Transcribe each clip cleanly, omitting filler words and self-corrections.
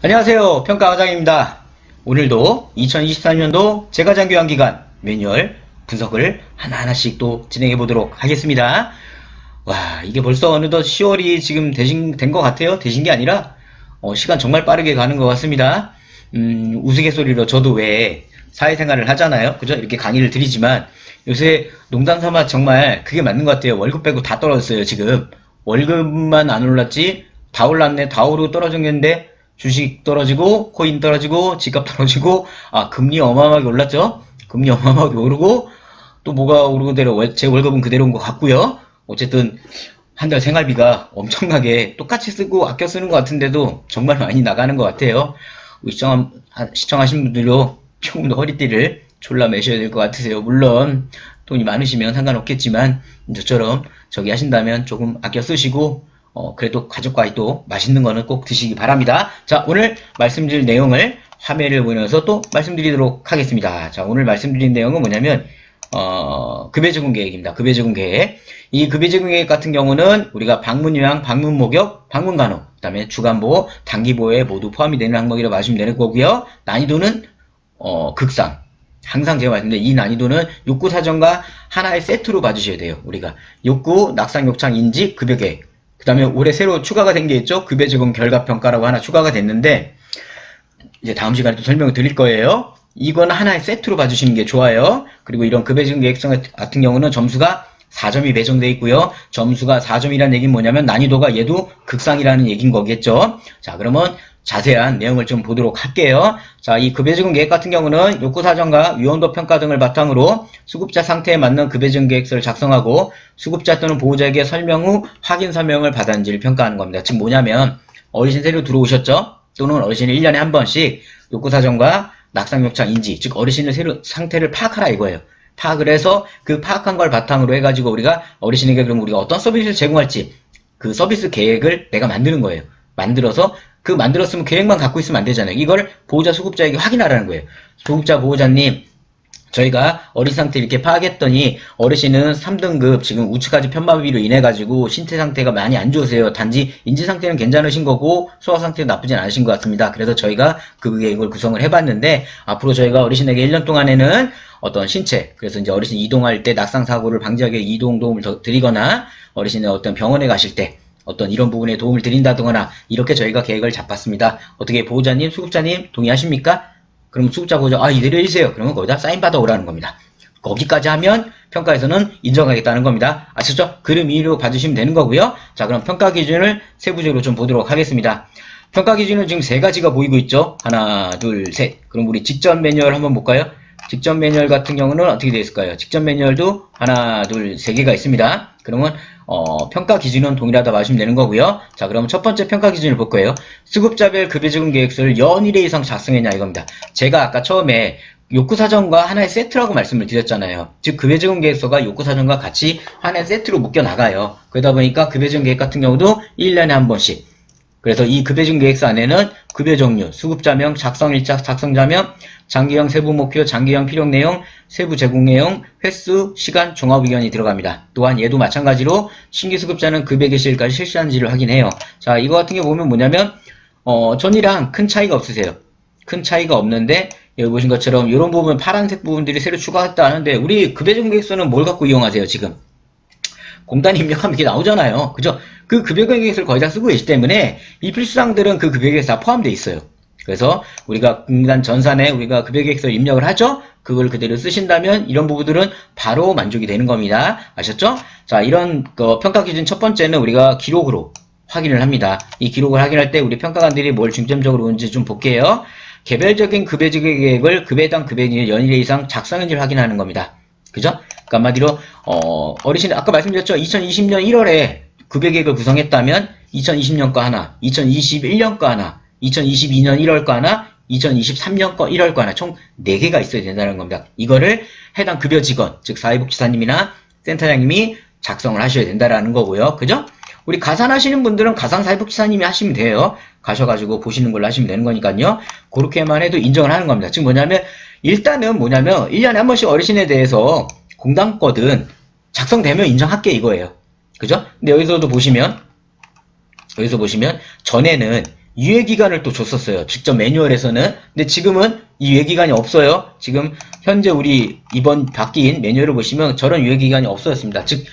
안녕하세요. 평가과장입니다. 오늘도 2024년도 재가장교환기간 매뉴얼 분석을 하나하나씩 또 진행해 보도록 하겠습니다. 와, 이게 벌써 어느덧 10월이 지금 된 것 같아요. 되신 게 아니라 시간 정말 빠르게 가는 것 같습니다. 우스갯소리로 저도 왜 사회생활을 하잖아요. 그죠? 이렇게 강의를 드리지만 요새 농담 삼아 정말 그게 맞는 것 같아요. 월급 빼고 다 떨어졌어요. 지금 월급만 안 올랐지 다 올랐네. 다 오르고 떨어졌는데 주식 떨어지고 코인 떨어지고 집값 떨어지고 금리 어마어마하게 올랐죠. 금리 어마어마하게 오르고 또 뭐가 오르고 내려 제 월급은 그대로 온 것 같고요. 어쨌든 한 달 생활비가 엄청나게 똑같이 쓰고 아껴 쓰는 것 같은데도 정말 많이 나가는 것 같아요. 시청하신 분들도 조금 더 허리띠를 졸라 매셔야 될 것 같으세요. 물론 돈이 많으시면 상관없겠지만 저처럼 저기 하신다면 조금 아껴 쓰시고 그래도 가족과 또 맛있는 거는 꼭 드시기 바랍니다. 자, 오늘 말씀드릴 내용을 화면을 보면서 또 말씀드리도록 하겠습니다. 자, 오늘 말씀드린 내용은 뭐냐면 급여제공 계획입니다. 급여제공 계획. 이 급여제공 계획 같은 경우는 우리가 방문 요양, 방문 목격, 방문 간호, 그 다음에 주간보호, 단기보호에 모두 포함이 되는 항목이라고 봐주시면 되는 거고요. 난이도는 극상. 항상 제가 말씀드린 이 난이도는 욕구 사정과 하나의 세트로 봐주셔야 돼요. 우리가 욕구, 낙상, 욕창, 인지, 급여 계획. 그 다음에 올해 새로 추가가 된 게 있죠. 급여 제공 결과평가라고 하나 추가가 됐는데 이제 다음 시간에 또 설명을 드릴 거예요. 이건 하나의 세트로 봐주시는 게 좋아요. 그리고 이런 급여 제공 계획성 같은 경우는 점수가 4점이 배정되어 있고요. 점수가 4점이라는 얘기는 뭐냐면 난이도가 얘도 극상이라는 얘기인 거겠죠. 자, 그러면 자세한 내용을 좀 보도록 할게요. 자, 이 급여제공 계획 같은 경우는 욕구사정과 위험도 평가 등을 바탕으로 수급자 상태에 맞는 급여제공 계획서를 작성하고 수급자 또는 보호자에게 설명 후 확인 설명을 받았는지를 평가하는 겁니다. 지금 뭐냐면 어르신 새로 들어오셨죠? 또는 어르신이 1년에 한 번씩 욕구사정과 낙상, 욕창, 인지, 즉 어르신의 상태를 파악하라 이거예요. 파악을 해서 그 파악한 걸 바탕으로 해가지고 우리가 어르신에게 그럼 우리가 어떤 서비스를 제공할지 그 서비스 계획을 내가 만드는 거예요. 만들어서 만들었으면 계획만 갖고 있으면 안 되잖아요. 이걸 보호자 수급자에게 확인하라는 거예요. 수급자 보호자님, 저희가 어르신 상태 이렇게 파악했더니 어르신은 3등급 지금 우측까지 편마비로 인해가지고 신체 상태가 많이 안 좋으세요. 단지 인지 상태는 괜찮으신 거고 소화 상태는 나쁘진 않으신 것 같습니다. 그래서 저희가 그 계획을 구성을 해봤는데 앞으로 저희가 어르신에게 1년 동안에는 어떤 신체, 그래서 이제 어르신 이동할 때 낙상 사고를 방지하기 위해 이동 도움을 더 드리거나 어르신의 어떤 병원에 가실 때 어떤 이런 부분에 도움을 드린다거나 이렇게 저희가 계획을 잡았습니다. 어떻게 보호자님, 수급자님 동의하십니까? 그럼 수급자 보호자 이대로 해주세요. 그러면 거기다 사인 받아 오라는 겁니다. 거기까지 하면 평가에서는 인정하겠다는 겁니다. 아시죠? 그림 위로 봐주시면 되는 거고요. 자, 그럼 평가 기준을 세부적으로 좀 보도록 하겠습니다. 평가 기준은 지금 세 가지가 보이고 있죠. 하나, 둘, 셋. 그럼 우리 직전 매뉴얼 한번 볼까요? 직전 매뉴얼 같은 경우는 어떻게 되어 있을까요? 직전 매뉴얼도 하나, 둘, 세 개가 있습니다. 그러면 평가 기준은 동일하다 봐주시면 되는 거고요. 자, 그럼 첫 번째 평가 기준을 볼 거예요. 수급자별 급여제공 계획서를 연일에 이상 작성했냐 이겁니다. 제가 아까 처음에 욕구사정과 하나의 세트라고 말씀을 드렸잖아요. 즉 급여제공 계획서가 욕구사정과 같이 하나의 세트로 묶여 나가요. 그러다 보니까 급여제공 계획 같은 경우도 1년에 한 번씩. 그래서 이 급여제공 계획서 안에는 급여 종류, 수급자명, 작성일자, 작성자명, 장기형 세부 목표, 장기형 필요 내용, 세부 제공 내용, 횟수, 시간, 종합 의견이 들어갑니다. 또한 얘도 마찬가지로 신규 수급자는 급여 개시일까지 실시한지를 확인해요. 자, 이거 같은 게 보면 뭐냐면 전이랑 큰 차이가 없으세요. 큰 차이가 없는데 여기 보신 것처럼 이런 부분 파란색 부분들이 새로 추가했다 하는데 우리 급여제공 계획서는 뭘 갖고 이용하세요 지금? 공단 입력하면 이게 나오잖아요. 그죠? 그 급여 계획서를 거의 다 쓰고 계시기 때문에 이 필수사항들은 그 급여 계획서에 다 포함되어 있어요. 그래서 우리가 공단 전산에 우리가 급여 계획서를 입력을 하죠? 그걸 그대로 쓰신다면 이런 부분들은 바로 만족이 되는 겁니다. 아셨죠? 자, 이런 평가 기준 첫 번째는 우리가 기록으로 확인을 합니다. 이 기록을 확인할 때 우리 평가관들이 뭘 중점적으로 보는지 좀 볼게요. 개별적인 급여 계획을 급여당 급여일 연일 이상 작성했는지를 확인하는 겁니다. 그죠? 그러니까 한마디로 어르신 아까 말씀드렸죠. 2020년 1월에 급여 계획을 구성했다면 2020년 거 하나, 2021년 거 하나, 2022년 1월 거 하나, 2023년 거 1월 거 하나 총 4개가 있어야 된다는 겁니다. 이거를 해당 급여 직원, 즉 사회복지사님이나 센터장님이 작성을 하셔야 된다라는 거고요. 그죠? 우리 가산하시는 분들은 가산 사회복지사님이 하시면 돼요. 가셔가지고 보시는 걸로 하시면 되는 거니까요. 그렇게만 해도 인정을 하는 겁니다. 지금 뭐냐면 일단은 1년에 한 번씩 어르신에 대해서 공단 거든 작성되면 인정할게 이거예요. 그죠? 근데 여기서 보시면 전에는 유예기간을 또 줬었어요. 직접 매뉴얼에서는. 근데 지금은 이 유예기간이 없어요. 지금 현재 우리 이번 바뀐 매뉴얼을 보시면 저런 유예기간이 없어졌습니다. 즉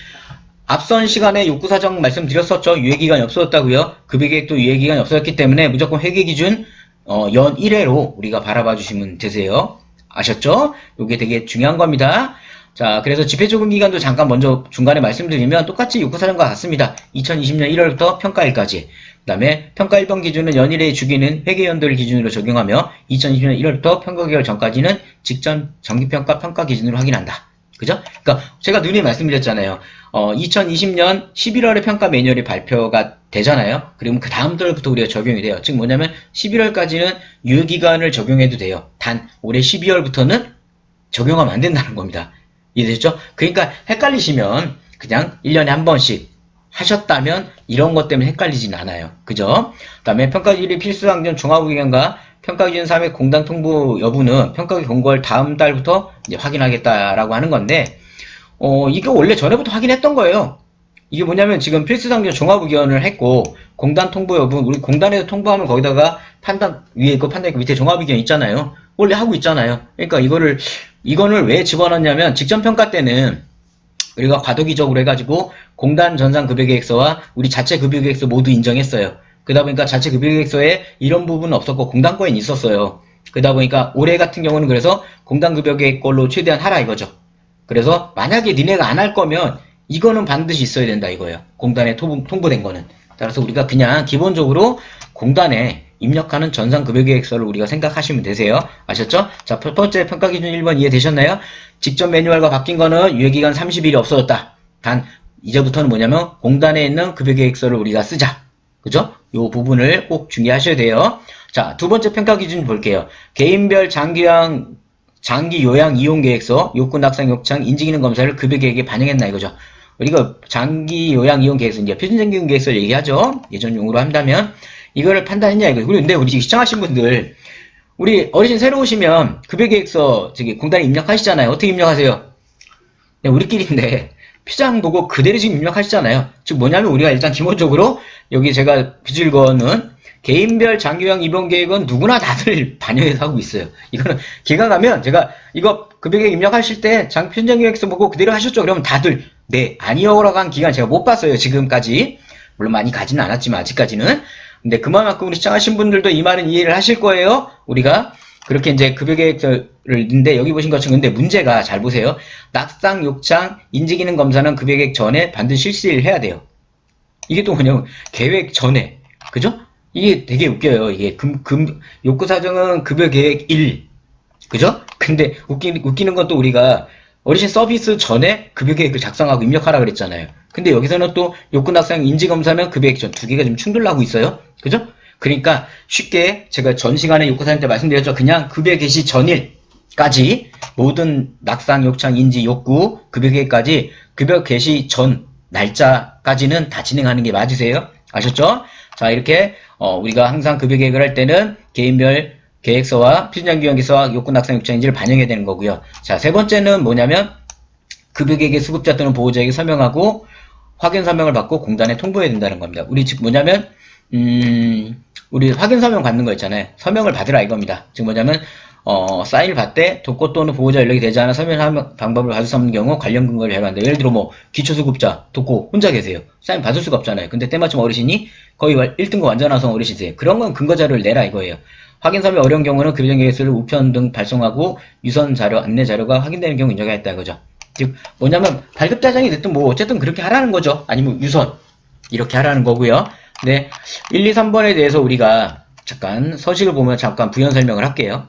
앞선 시간에 욕구사정 말씀드렸었죠. 유예기간이 없어졌다고요. 급여계획도 유예기간이 없어졌기 때문에 무조건 회계기준 연 1회로 우리가 바라봐 주시면 되세요. 아셨죠? 이게 되게 중요한 겁니다. 자, 그래서 집회적용기간도 잠깐 먼저 중간에 말씀드리면 똑같이 욕구사정과 같습니다. 2020년 1월부터 평가일까지. 그 다음에 평가 1번 기준은 연일의 주기는 회계연도를 기준으로 적용하며 2020년 1월부터 평가개월 전까지는 직전 정기평가 평가 기준으로 확인한다. 그죠? 그러니까 제가 누누이 말씀드렸잖아요. 2020년 11월에 평가 매뉴얼이 발표가 되잖아요. 그러면 그 다음 달부터 우리가 적용이 돼요. 즉 뭐냐면 11월까지는 유효기간을 적용해도 돼요. 단 올해 12월부터는 적용하면 안 된다는 겁니다. 이해되셨죠? 그러니까 헷갈리시면 그냥 1년에 한 번씩 하셨다면 이런 것 때문에 헷갈리진 않아요. 그죠? 그 다음에 평가기준이 필수항전 종합의견과 평가기준 3회 공단 통보 여부는 평가기 공고할 다음 달부터 이제 확인하겠다라고 하는 건데, 이거 원래 전에부터 확인했던 거예요. 이게 뭐냐면 지금 필수상전 종합의견을 했고, 공단 통보 여부, 우리 공단에서 통보하면 거기다가 판단, 위에 있고 판단 있고 밑에 종합의견 있잖아요. 원래 하고 있잖아요. 그러니까 이거를 왜 집어넣냐면 직전 평가 때는 우리가 과도기적으로 해가지고 공단 전산 급여계획서와 우리 자체 급여계획서 모두 인정했어요. 그러다 보니까 자체 급여계획서에 이런 부분은 없었고 공단 거에는 있었어요. 그러다 보니까 올해 같은 경우는 그래서 공단 급여계획 걸로 최대한 하라 이거죠. 그래서 만약에 니네가 안 할 거면 이거는 반드시 있어야 된다 이거예요. 공단에 통보된 거는. 따라서 우리가 그냥 기본적으로 공단에 입력하는 전산급여계획서를 우리가 생각하시면 되세요. 아셨죠? 자, 첫 번째 평가기준 1번 이해되셨나요? 직전 매뉴얼과 바뀐 거는 유예기간 30일이 없어졌다. 단 이제부터는 뭐냐면 공단에 있는 급여계획서를 우리가 쓰자. 그죠? 요 부분을 꼭 중요하셔야 돼요. 자, 두 번째 평가기준 볼게요. 개인별 장기 요양 이용 계획서, 욕구 낙상 욕창 인지기능 검사를 급여계획에 반영했나 이거죠. 우리가 장기 요양 이용 계획서, 이제 표준정기능 계획서를 얘기하죠. 예전 용어로 한다면 이거를 판단했냐 이거. 근데 우리 시청하신 분들, 우리 어르신 새로 오시면 급여계획서 저기 공단에 입력하시잖아요. 어떻게 입력하세요? 네, 우리끼리인데 표장 보고 그대로 지금 입력하시잖아요. 즉 뭐냐면 우리가 일단 기본적으로 여기 제가 빚을 거는 개인별 장기요양 입원 계획은 누구나 다들 반영해서 하고 있어요. 이거는 기가 가면 제가 이거 급여계획 입력하실 때 표준정기획서 보고 그대로 하셨죠? 그러면 다들 네 아니요라고 한 기간 제가 못 봤어요. 지금까지. 물론 많이 가지는 않았지만 아직까지는. 근데 그만큼 우리 시청하신 분들도 이 말은 이해를 하실 거예요. 우리가 그렇게 이제 급여계획서를 넣는데 여기 보신 것처럼 근데 문제가 잘 보세요. 낙상, 욕창, 인지기능 검사는 급여계획 전에 반드시 실시를 해야 돼요. 이게 또 뭐냐면 계획 전에. 그죠? 이게 되게 웃겨요. 이게 욕구사정은 급여계획 1. 그죠? 근데 웃기는 건 또 우리가 어르신 서비스 전에 급여계획을 작성하고 입력하라 그랬잖아요. 근데 여기서는 또 욕구낙상 인지검사는 급여계획 전 두 개가 좀 충돌하고 있어요. 그죠? 그러니까 쉽게 제가 전 시간에 욕구사정 때 말씀드렸죠. 그냥 급여 개시 전일까지 모든 낙상, 욕창, 인지, 욕구, 급여계획까지 급여 개시 전 날짜까지는 다 진행하는 게 맞으세요? 아셨죠? 자, 이렇게 우리가 항상 급여계획을 할 때는 개인별 계획서와 필수장기용계획서와 욕구 낙상 욕창인지를 반영해야 되는 거고요. 자, 세 번째는 뭐냐면 급여계획의 수급자 또는 보호자에게 설명하고 확인 서명을 받고 공단에 통보해야 된다는 겁니다. 우리 즉 뭐냐면 우리 확인 서명 받는 거 있잖아요. 서명을 받으라 이겁니다. 즉 뭐냐면 사인을 받되 독고 또는 보호자 연락이 되지 않아 서명 방법을 받을 수 없는 경우 관련 근거를 제로한다. 예를 들어 뭐 기초수급자 독고 혼자 계세요. 사인 받을 수가 없잖아요. 근데 때마침 어르신이 거의 1등급 완전화성 어르신이세요. 그런 건 근거 자료를 내라 이거예요. 확인 서명 어려운 경우는 급여계획서를 우편 등 발송하고 유선 자료, 안내 자료가 확인되는 경우 인정해야 했다 이거죠. 즉 뭐냐면 발급자장이 됐든 뭐 어쨌든 그렇게 하라는 거죠. 아니면 유선 이렇게 하라는 거고요. 네, 1, 2, 3번에 대해서 우리가 잠깐 서식을 보면 잠깐 부연 설명을 할게요.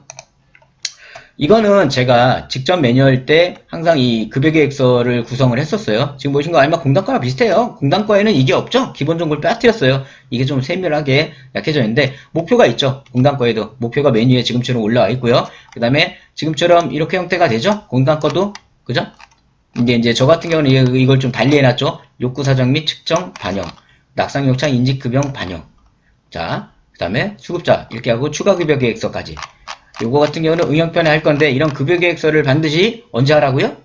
이거는 제가 직전 매뉴얼 때 항상 이 급여계획서를 구성을 했었어요. 지금 보신 거 아마 공단과랑 비슷해요. 공단과에는 이게 없죠. 기본적으로 빼앗겼어요. 이게 좀 세밀하게 약해져 있는데 목표가 있죠. 공단과에도 목표가 메뉴에 지금처럼 올라와 있고요. 그 다음에 지금처럼 이렇게 형태가 되죠. 공단과도 그죠? 이제 저 같은 경우는 이걸 좀 달리 해놨죠. 욕구 사정 및 측정 반영, 낙상 욕창 인지 급여 반영. 자, 그 다음에 수급자 이렇게 하고 추가 급여 계획서까지. 요거 같은 경우는 응용편에 할 건데 이런 급여 계획서를 반드시 언제 하라고요?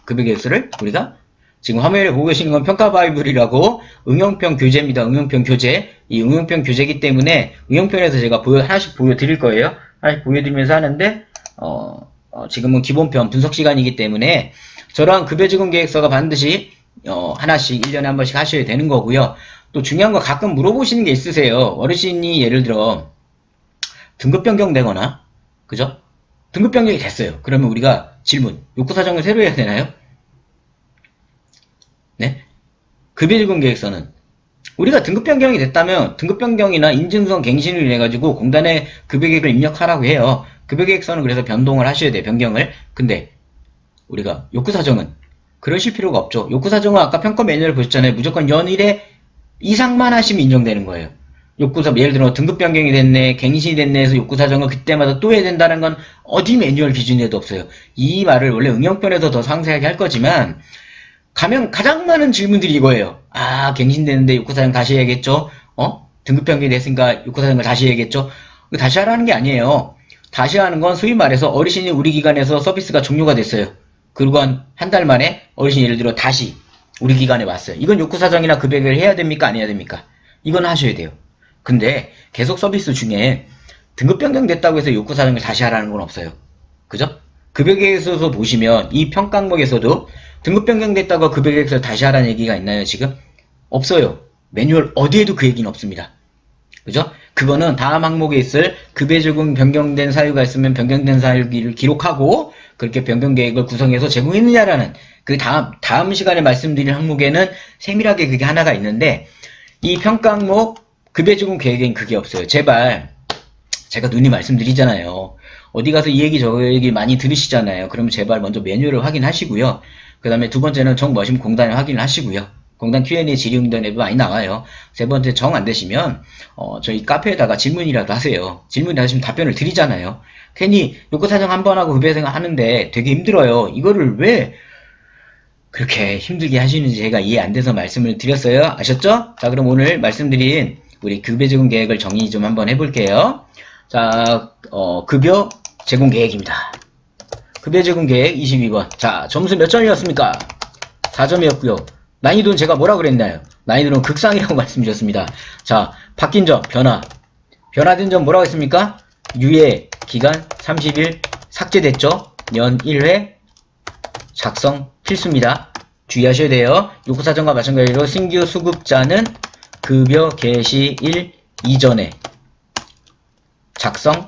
급여 계획서를 우리가 지금 화면에 보고 계시는 건 평가 바이블이라고 응용편 교재입니다. 응용편 교재. 이 응용편 교재이기 때문에 응용편에서 제가 하나씩 보여드릴 거예요. 하나씩 보여드리면서 하는데 지금은 기본편 분석 시간이기 때문에 저러한 급여지급 계획서가 반드시 하나씩 1년에 한 번씩 하셔야 되는 거고요. 또 중요한 거 가끔 물어보시는 게 있으세요. 어르신이 예를 들어 등급 변경되거나 그죠? 등급 변경이 됐어요. 그러면 우리가 질문, 욕구 사정을 새로 해야 되나요? 네? 급여지급 계획서는 우리가 등급 변경이 됐다면 등급 변경이나 인증성 갱신을 인해 가지고 공단에 급여 계획을 입력하라고 해요. 급여 계획서는 그래서 변동을 하셔야 돼요. 변경을. 근데 우리가 욕구 사정은 그러실 필요가 없죠. 욕구 사정은 아까 평가 매뉴얼을 보셨잖아요. 무조건 연일에 이상만 하시면 인정되는 거예요. 욕구사 예를 들어 등급 변경이 됐네, 갱신이 됐네 해서 욕구 사정을 그때마다 또 해야 된다는 건 어디 매뉴얼 기준에도 없어요. 이 말을 원래 응용편에서 더 상세하게 할 거지만 가면 가장 많은 질문들이 이거예요. 아, 갱신되는데 욕구 사정 다시 해야겠죠? 등급 변경이 됐으니까 욕구 사정을 다시 해야겠죠? 다시 하라는 게 아니에요. 다시 하는 건 소위 말해서 어르신이 우리 기관에서 서비스가 종료가 됐어요. 그리고 한 달 만에 어르신이 예를 들어 다시 우리 기관에 왔어요. 이건 욕구 사정이나 급여를 해야 됩니까? 안 해야 됩니까? 이건 하셔야 돼요. 근데 계속 서비스 중에 등급 변경됐다고 해서 욕구 사정을 다시 하라는 건 없어요. 그죠? 급여계획서에서 보시면 이 평가 항목에서도 등급 변경됐다고 급여계획서 다시 하라는 얘기가 있나요? 지금? 없어요. 매뉴얼 어디에도 그 얘기는 없습니다. 그죠? 그거는 다음 항목에 있을 급여적용 변경된 사유가 있으면 변경된 사유를 기록하고 그렇게 변경계획을 구성해서 제공했느냐라는 그 다음 시간에 말씀드릴 항목에는 세밀하게 그게 하나가 있는데 이 평가 항목 급여적용 계획엔 그게 없어요. 제발 제가 누님 말씀드리잖아요. 어디 가서 이 얘기 저 얘기 많이 들으시잖아요. 그럼 제발 먼저 매뉴얼을 확인하시고요. 그 다음에 두 번째는 정 머신 공단을 확인을 하시고요. 공단 Q&A 질의응답에도 많이 나와요. 세 번째 정 안 되시면 저희 카페에다가 질문이라도 하세요. 질문이 하시면 답변을 드리잖아요. 괜히 욕구 사정 한 번 하고 급여 하는데 되게 힘들어요. 이거를 왜 그렇게 힘들게 하시는지 제가 이해 안 돼서 말씀을 드렸어요. 아셨죠? 자, 그럼 오늘 말씀드린 우리 급여 제공 계획을 정리 좀 한번 해볼게요. 자, 급여 제공 계획입니다. 급여 제공 계획 22번. 자, 점수 몇 점이었습니까? 4점이었고요. 난이도는 제가 뭐라 그랬나요? 난이도는 극상이라고 말씀드렸습니다. 자, 바뀐 점, 변화된 점 뭐라고 했습니까? 유예, 기간 30일, 삭제됐죠? 연 1회, 작성 필수입니다. 주의하셔야 돼요. 요구사정과 마찬가지로 신규 수급자는 급여 개시일 이전에 작성,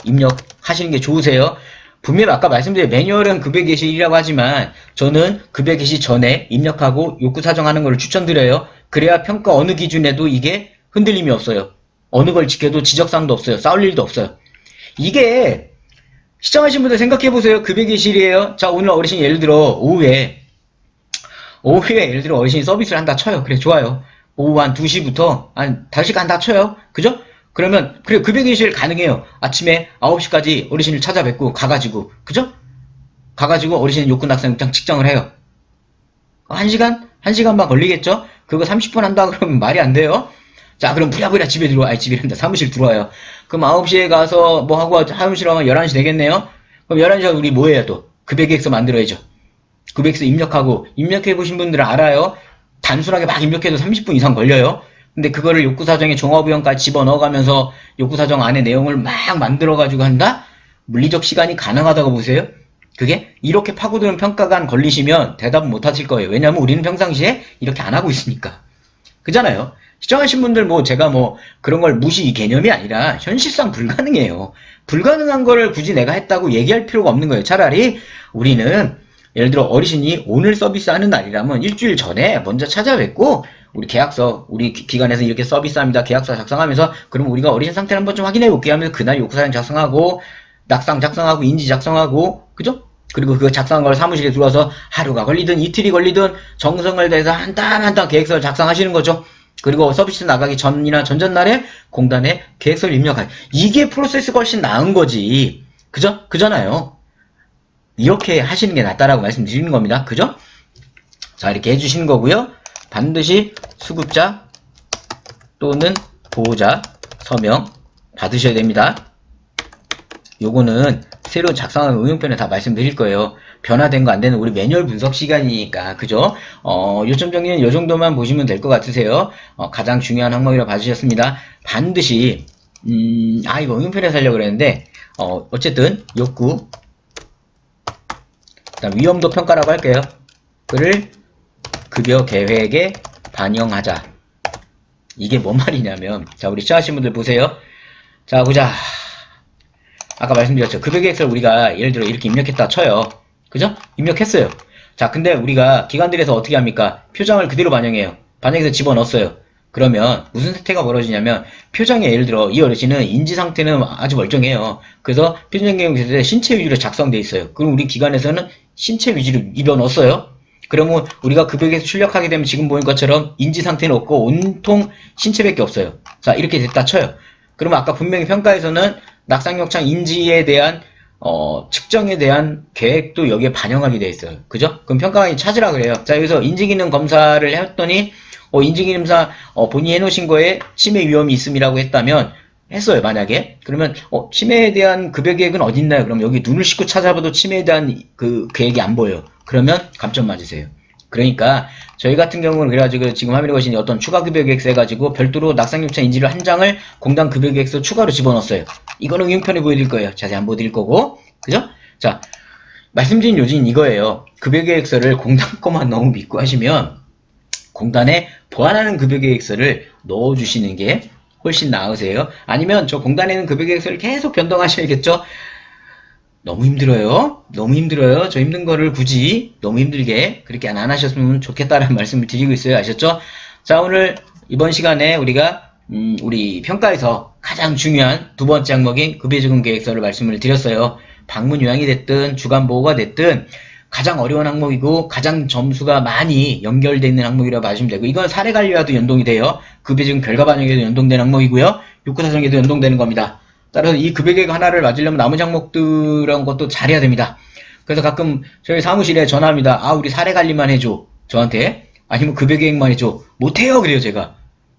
입력하시는 게 좋으세요. 분명히 아까 말씀드린 매뉴얼은 급여 개시일이라고 하지만 저는 급여 개시 전에 입력하고 욕구 사정하는 걸 추천드려요. 그래야 평가 어느 기준에도 이게 흔들림이 없어요. 어느 걸 지켜도 지적사항도 없어요. 싸울 일도 없어요. 이게 시청하신 분들 생각해보세요. 급여 개시일이에요. 자, 오늘 어르신이 예를 들어 오후에 예를 들어 어르신이 서비스를 한다 쳐요. 그래, 좋아요. 오후 한 2시부터 한 5시간 한다 쳐요. 그죠? 그러면 그래 급여 개시일 가능해요. 아침에 9시까지 어르신을 찾아뵙고 가가지고 그죠? 가가지고 어르신 욕구 낙상장 측정을 해요. 1시간? 1시간만 걸리겠죠? 그거 30분 한다 그러면 말이 안 돼요. 자, 그럼 부랴부랴 집에 들어와. 집에란다. 사무실 들어와요. 그럼 9시에 가서 뭐 하고 사무실 하면 11시 되겠네요? 그럼 11시에 우리 뭐 해야 또? 급여 계획서 만들어야죠. 급여 계획서 입력하고 입력해보신 분들은 알아요. 단순하게 막 입력해도 30분 이상 걸려요. 근데 그거를 욕구사정에 종합의원까지 집어넣어가면서 욕구사정 안에 내용을 막 만들어가지고 한다? 물리적 시간이 가능하다고 보세요? 그게 이렇게 파고드는 평가가 걸리시면 대답은 못 하실 거예요. 왜냐면 우리는 평상시에 이렇게 안 하고 있으니까. 그잖아요. 시청하신 분들 뭐 제가 뭐 그런 걸 무시 개념이 아니라 현실상 불가능해요. 불가능한 거를 굳이 내가 했다고 얘기할 필요가 없는 거예요. 차라리 우리는 예를 들어 어르신이 오늘 서비스 하는 날이라면 일주일 전에 먼저 찾아뵙고 우리 계약서, 우리 기관에서 이렇게 서비스합니다. 계약서 작성하면서 그럼 우리가 어르신 상태를 한번 좀 확인해 볼게요 하면서 그날 욕구사정 작성하고 낙상 작성하고 인지 작성하고 그죠? 그리고 그거 작성한 걸 사무실에 들어와서 하루가 걸리든 이틀이 걸리든 정성을 다해서 한 땀 한 땀 계획서를 작성하시는 거죠. 그리고 서비스 나가기 전이나 전전날에 공단에 계획서를 입력하기. 이게 프로세스가 훨씬 나은 거지. 그죠? 그잖아요. 이렇게 하시는 게 낫다라고 말씀드리는 겁니다. 그죠? 자, 이렇게 해주시는 거고요. 반드시 수급자 또는 보호자 서명 받으셔야 됩니다. 요거는 새로 작성한 응용편에 다 말씀드릴 거예요. 변화된 거 안 되는 우리 매뉴얼 분석 시간이니까, 그죠? 요점 정리는 요 정도만 보시면 될 것 같으세요. 가장 중요한 항목이라고 봐주셨습니다. 반드시, 이거 응용편에 살려고 그랬는데, 어쨌든, 욕구, 그다음 위험도 평가라고 할게요. 그를 급여 계획에 반영하자. 이게 뭔 말이냐면, 자, 우리 시작하신 분들 보세요. 자, 보자. 아까 말씀드렸죠. 급여 계획서를 우리가 예를 들어 이렇게 입력했다 쳐요. 그죠? 입력했어요. 자, 근데 우리가 기관들에서 어떻게 합니까? 표장을 그대로 반영해요. 반영해서 집어넣었어요. 그러면 무슨 사태가 벌어지냐면, 표장에 예를 들어 이 어르신은 인지 상태는 아주 멀쩡해요. 그래서 표정 계획서에 신체 위주로 작성돼 있어요. 그럼 우리 기관에서는 신체 위주로 입어넣었어요. 그러면 우리가 급여계획서 출력하게 되면 지금 보인 것처럼 인지 상태는 없고 온통 신체밖에 없어요. 자, 이렇게 됐다 쳐요. 그러면 아까 분명히 평가에서는 낙상욕창 인지에 대한 측정에 대한 계획도 여기에 반영하게 되어 있어요. 그죠? 그럼 평가관이 찾으라 그래요. 자, 여기서 인지기능 검사를 했더니 인지기능 검사 본인이 해놓으신 거에 치매 위험이 있음이라고 했다면 했어요. 만약에 그러면 치매에 대한 급여 계획은 어디 있나요? 그럼 여기 눈을 씻고 찾아봐도 치매에 대한 그 계획이 안 보여요. 그러면 감점 맞으세요. 그러니까 저희 같은 경우는 그래가지고 지금 화면에 보시는 어떤 추가 급여 계획서 해가지고 별도로 낙상욕창 인지를 한 장을 공단 급여 계획서 추가로 집어넣었어요. 이거는 응용편에 보여드릴 거예요. 자세히 안 보여드릴 거고, 그죠? 자, 말씀드린 요지는 이거예요. 급여 계획서를 공단 거만 너무 믿고 하시면 공단에 보완하는 급여 계획서를 넣어주시는 게 훨씬 나으세요. 아니면 저 공단에는 급여 계획서를 계속 변동하셔야겠죠? 너무 힘들어요. 너무 힘들어요. 저 힘든 거를 굳이 너무 힘들게 그렇게 안 하셨으면 좋겠다라는 말씀을 드리고 있어요. 아셨죠? 자, 오늘 이번 시간에 우리가 우리 평가에서 가장 중요한 두 번째 항목인 급여지급 계획서를 말씀을 드렸어요. 방문 요양이 됐든 주간 보호가 됐든 가장 어려운 항목이고 가장 점수가 많이 연결되어 있는 항목이라고 봐주시면 되고, 이건 사례 관리와도 연동이 돼요. 급여지급 결과 반영에도 연동되는 항목이고요. 욕구 사정에도 연동되는 겁니다. 따라서 이 급여계획 하나를 맞으려면 나머지 항목들한 것도 잘해야 됩니다. 그래서 가끔 저희 사무실에 전화합니다. 우리 사례 관리만 해줘. 저한테. 아니면 급여계획만 해줘. 못해요. 그래요, 제가.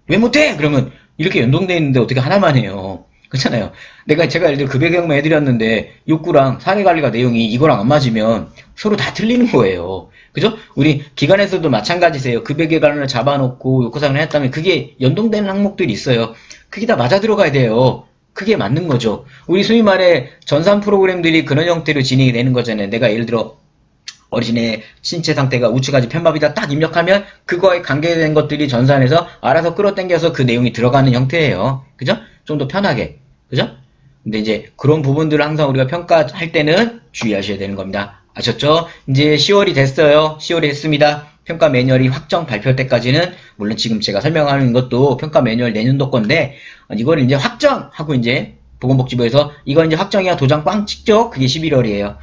왜 못해? 그러면 이렇게 연동되어 있는데 어떻게 하나만 해요. 그렇잖아요. 제가 예를 들어 급여계획만 해드렸는데 욕구랑 사례 관리가 내용이 이거랑 안 맞으면 서로 다 틀리는 거예요. 그죠? 우리 기관에서도 마찬가지세요. 급여계획 하나를 잡아놓고 욕구상을 했다면 그게 연동되는 항목들이 있어요. 그게 다 맞아 들어가야 돼요. 그게 맞는 거죠. 우리 소위 말해 전산 프로그램들이 그런 형태로 진행이 되는 거잖아요. 내가 예를 들어 어르신의 신체 상태가 우측까지 편법이다 딱 입력하면 그거에 관계된 것들이 전산에서 알아서 끌어당겨서 그 내용이 들어가는 형태예요. 그죠? 좀 더 편하게. 그죠? 근데 이제 그런 부분들을 항상 우리가 평가할 때는 주의하셔야 되는 겁니다. 아셨죠? 이제 10월이 됐어요. 10월이 됐습니다. 평가 매뉴얼이 확정 발표 때까지는, 물론 지금 제가 설명하는 것도 평가 매뉴얼 내년도 건데, 이거를 이제 확정하고 이제 보건복지부에서 이거 이제 확정이야 도장 꽝 찍죠? 그게 11월이에요.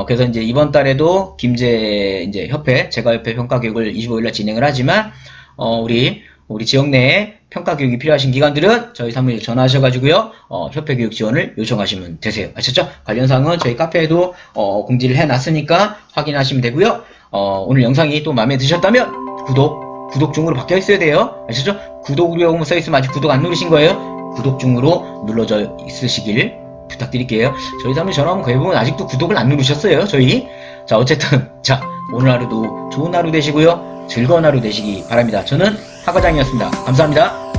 그래서 이제 이번 달에도 김제 이제 협회, 제과협회 평가교육을 25일날 진행을 하지만, 우리 지역 내에 평가교육이 필요하신 기관들은 저희 사무실 전화하셔가지고요, 협회 교육 지원을 요청하시면 되세요. 아셨죠? 관련 사항은 저희 카페에도, 공지를 해놨으니까 확인하시면 되고요. 오늘 영상이 또 마음에 드셨다면, 구독 중으로 바뀌어 있어야 돼요. 아셨죠? 구독이라고 써있으면 아직 구독 안 누르신 거예요? 구독 중으로 눌러져 있으시길 부탁드릴게요. 저희 사무실 전화하면 거의 보면 아직도 구독을 안 누르셨어요, 저희. 자, 어쨌든, 오늘 하루도 좋은 하루 되시고요. 즐거운 하루 되시기 바랍니다. 저는 하과장이었습니다. 감사합니다.